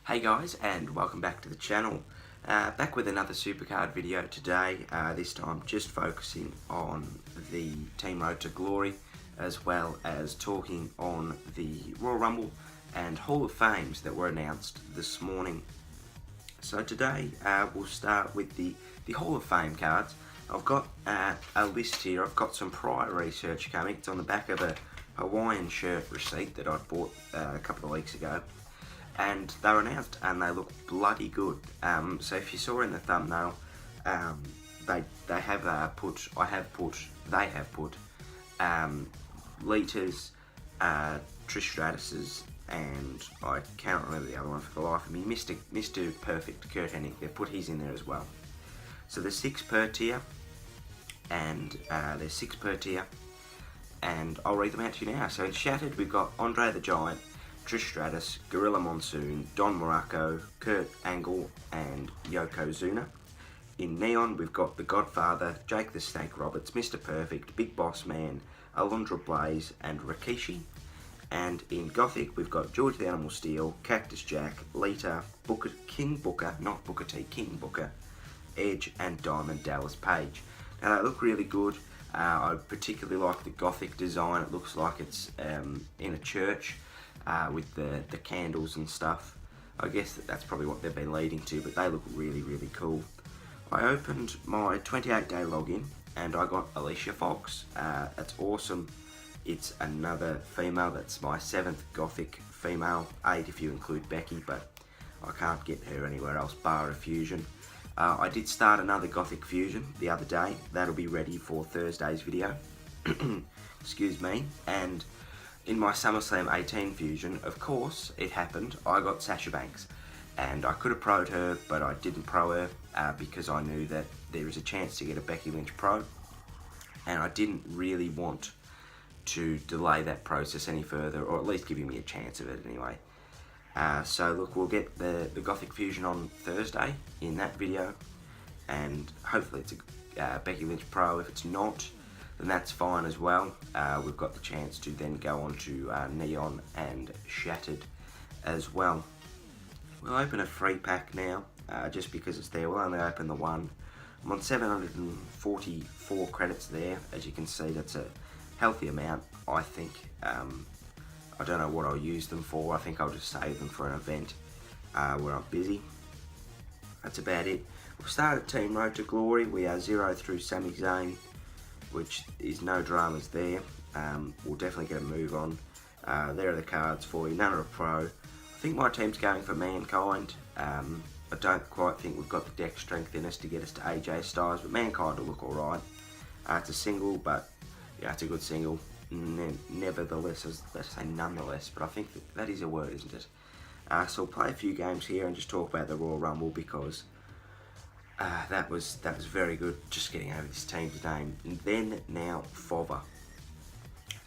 Hey guys, and welcome back to the channel. Back with another SuperCard video today, this time just focusing on the Team Road to Glory, as well as talking on the Royal Rumble and Hall of Fames that were announced this morning. So today we'll start with the Hall of Fame cards. I've got a list here. I've got some prior research coming. It's on the back of a Hawaiian shirt receipt that I bought a couple of weeks ago. And they were announced and they look bloody good. So if you saw in the thumbnail, they have put Lita's, Trish Stratus's, and I can't remember the other one for the life of me. Mr. Perfect, Kurt Hennig, they've put his in there as well. So there's 6 per tier, and I'll read them out to you now. So in Shattered, we've got Andre the Giant, Trish Stratus, Gorilla Monsoon, Don Morocco, Kurt Angle, and Yokozuna. In Neon, we've got The Godfather, Jake the Snake Roberts, Mr. Perfect, Big Boss Man, Alundra Blaze, and Rikishi. And in Gothic, we've got George the Animal Steel, Cactus Jack, Lita, King Booker, not Booker T, King Booker, Edge, and Diamond Dallas Page. Now they look really good. I particularly like the Gothic design. It looks like it's in a church. With the candles and stuff. I guess that's probably what they've been leading to, but they look really, really cool. I opened my 28-day login and I got Alicia Fox. That's awesome. It's another female. That's my 7th Gothic female, 8 if you include Becky, but I can't get her anywhere else bar a fusion. I did start another Gothic fusion the other day. That'll be ready for Thursday's video. Excuse me. And in my SummerSlam 18 fusion, of course, it happened. I got Sasha Banks, and I could have pro'd her, but I didn't pro her because I knew that there is a chance to get a Becky Lynch pro, and I didn't really want to delay that process any further, or at least giving me a chance of it anyway. So look, we'll get the Gothic fusion on Thursday in that video, and hopefully it's a Becky Lynch pro. If it's not, then that's fine as well. We've got the chance to then go on to Neon and Shattered as well. We'll open a free pack now, just because it's there. We'll only open the one. I'm on 744 credits there. As you can see, that's a healthy amount, I think. I don't know what I'll use them for. I think I'll just save them for an event where I'm busy. That's about it. We'll start at Team Road to Glory. We are 0 through Sami Zayn, which is no dramas there. We'll definitely get a move on. There are the cards for you. None are a pro. I think my team's going for Mankind. I don't quite think we've got the deck strength in us to get us to AJ Styles, but Mankind will look alright. It's a single, but yeah, it's a good single. Nevertheless, let's say nonetheless, but I think that is a word, isn't it? So we'll play a few games here and just talk about the Royal Rumble, because that was very good, just getting over this team's name. And then now Fova.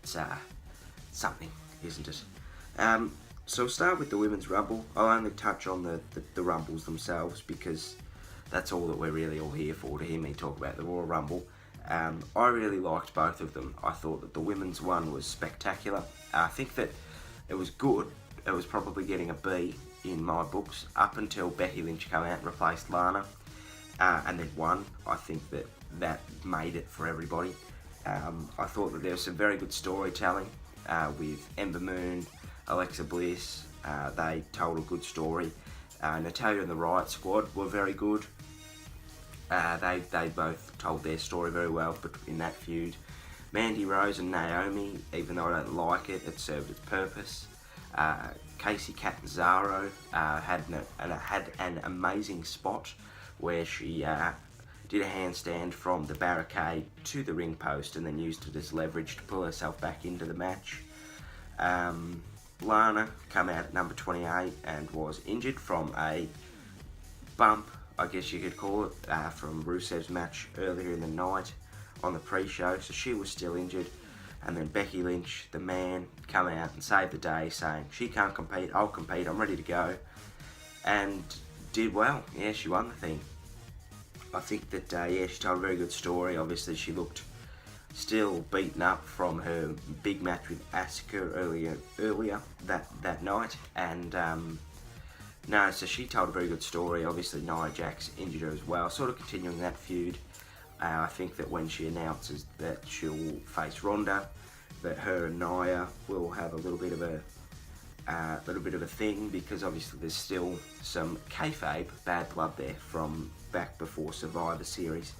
It's something, isn't it? So we'll start with the Women's Rumble. I'll only touch on the Rumbles themselves, because that's all that we're really all here for, to hear me talk about the Royal Rumble. I really liked both of them. I thought that the women's one was spectacular. I think that it was good. It was probably getting a B in my books, up until Becky Lynch came out and replaced Lana. And then won. I think that made it for everybody. I thought that there was some very good storytelling with Ember Moon, Alexa Bliss. They told a good story. Natalya and the Riot Squad were very good. They both told their story very well, but in that feud, Mandy Rose and Naomi, even though I don't like it, it served its purpose. Casey Catanzaro had an amazing spot where she did a handstand from the barricade to the ring post and then used it as leverage to pull herself back into the match. Lana came out at number 28 and was injured from a bump, I guess you could call it, from Rusev's match earlier in the night on the pre-show, so she was still injured. And then Becky Lynch, the man, come out and saved the day, saying, she can't compete, I'll compete, I'm ready to go. And did well. Yeah, she won the thing. I think that, yeah, she told a very good story. Obviously, she looked still beaten up from her big match with Asuka earlier that night. And No, so she told a very good story. Obviously, Nia Jax injured her as well, sort of continuing that feud. I think that when she announces that she'll face Ronda, that her and Nia will have a little bit of a thing, because obviously there's still some kayfabe, bad blood there from back before Survivor Series.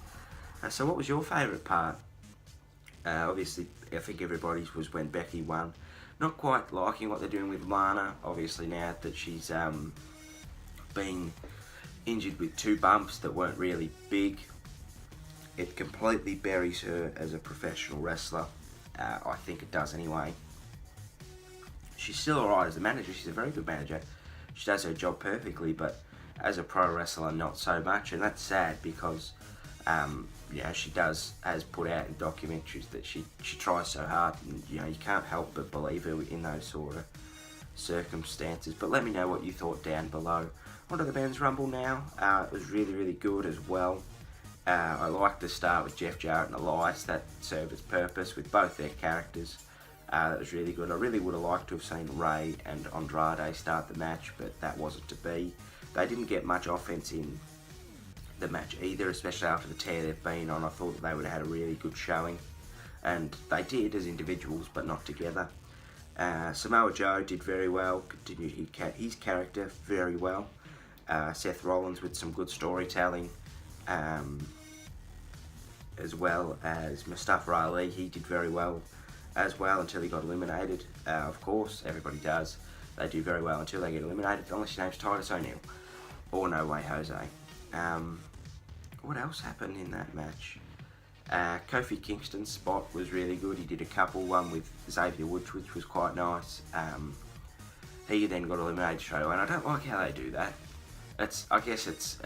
So what was your favourite part? Obviously, I think everybody's was when Becky won. Not quite liking what they're doing with Lana, obviously now that she's been injured with 2 bumps that weren't really big. It completely buries her as a professional wrestler. I think it does anyway. She's still alright as a manager. She's a very good manager. She does her job perfectly, but as a pro wrestler, not so much. And that's sad because, she has put out in documentaries that she tries so hard, and you can't help but believe her in those sort of circumstances. But let me know what you thought down below. On to the men's rumble now. It was really, really good as well. I liked the start with Jeff Jarrett and Elias. That served its purpose with both their characters. That was really good. I really would have liked to have seen Ray and Andrade start the match, but that wasn't to be. They didn't get much offense in the match either, especially after the tear they've been on. I thought that they would have had a really good showing, and they did as individuals, but not together. Samoa Joe did very well, continued his character very well. Seth Rollins with some good storytelling, as well as Mustafa Ali. He did very well as well until he got eliminated. Of course, everybody does. They do very well until they get eliminated, unless your name's Titus O'Neil or No Way Jose. What else happened in that match? Kofi Kingston's spot was really good. He did a couple, one with Xavier Woods, which was quite nice. He then got eliminated straight away, and I don't like how they do that. I guess it's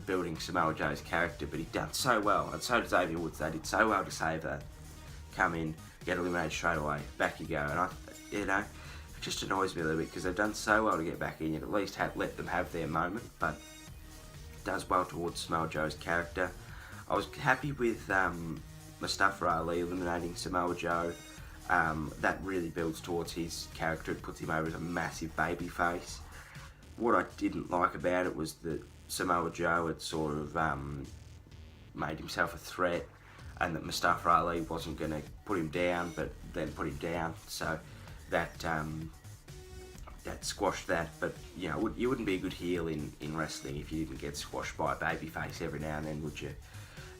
building Samoa Joe's character, but he done so well, and so did Xavier Woods. They did so well to save that. Come in, get eliminated straight away, back you go, and it just annoys me a little bit because they've done so well to get back in. You'd at least let them have their moment, but it does well towards Samoa Joe's character. I was happy with Mustafa Ali eliminating Samoa Joe. That really builds towards his character. It puts him over as a massive baby face. What I didn't like about it was that Samoa Joe had sort of made himself a threat, and that Mustafa Ali wasn't going to put him down, but then put him down. So that squashed that. But you wouldn't be a good heel in wrestling if you didn't get squashed by a babyface every now and then, would you?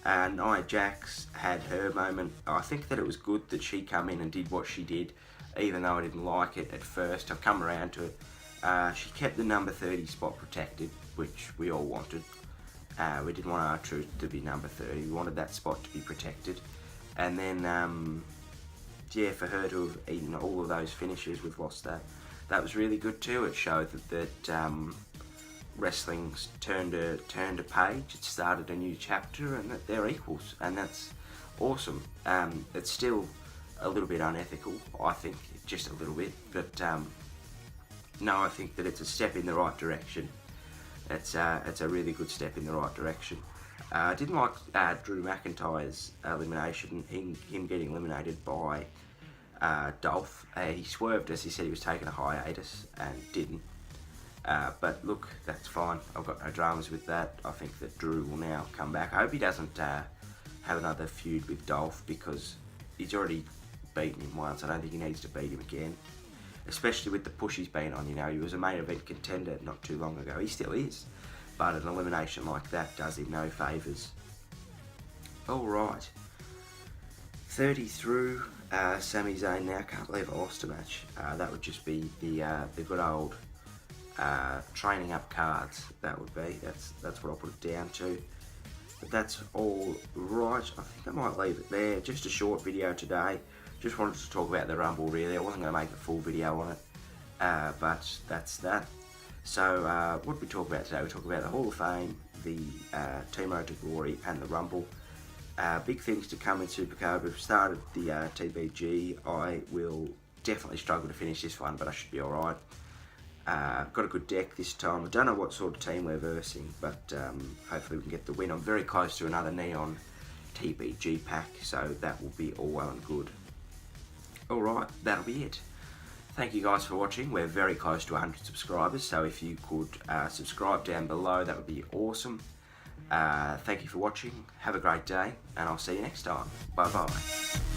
Nia Jax had her moment. I think that it was good that she come in and did what she did, even though I didn't like it at first. I've come around to it. She kept the number 30 spot protected, which we all wanted. We didn't want R-Truth to be number 30. We wanted that spot to be protected. And then, for her to have eaten all of those finishes, we've lost that. That was really good too. It showed that wrestling's turned a page. It started a new chapter, and that they're equals, and that's awesome. It's still a little bit unethical, I think, just a little bit, but no, I think that it's a step in the right direction. It's a really good step in the right direction. I didn't like Drew McIntyre's elimination, him getting eliminated by Dolph. He swerved as he said he was taking a hiatus and didn't. But look, that's fine. I've got no dramas with that. I think that Drew will now come back. I hope he doesn't have another feud with Dolph, because he's already beaten him once. I don't think he needs to beat him again, especially with the push he's been on. He was a main event contender not too long ago. He still is, but an elimination like that does him no favours. Alright, 30 through, Sami Zayn now. Can't believe I lost a match. That would just be the good old training up cards. That would be. That's what I'll put it down to. But that's all right. I think I might leave it there. Just a short video today. Just wanted to talk about the Rumble, really. I wasn't going to make a full video on it, but that's that. So what did we talk about today? We talked about the Hall of Fame, the Team Road to Glory, and the Rumble. Big things to come in SuperCard. We've started the TBG. I will definitely struggle to finish this one, but I should be alright. Got a good deck this time. I don't know what sort of team we're versing, but hopefully we can get the win. I'm very close to another Neon TBG pack, so that will be all well and good. Alright, that'll be it. thank you guys for watching. We're very close to 100 subscribers, so if you could subscribe down below, that would be awesome. Thank you for watching. Have a great day, and I'll see you next time. Bye bye.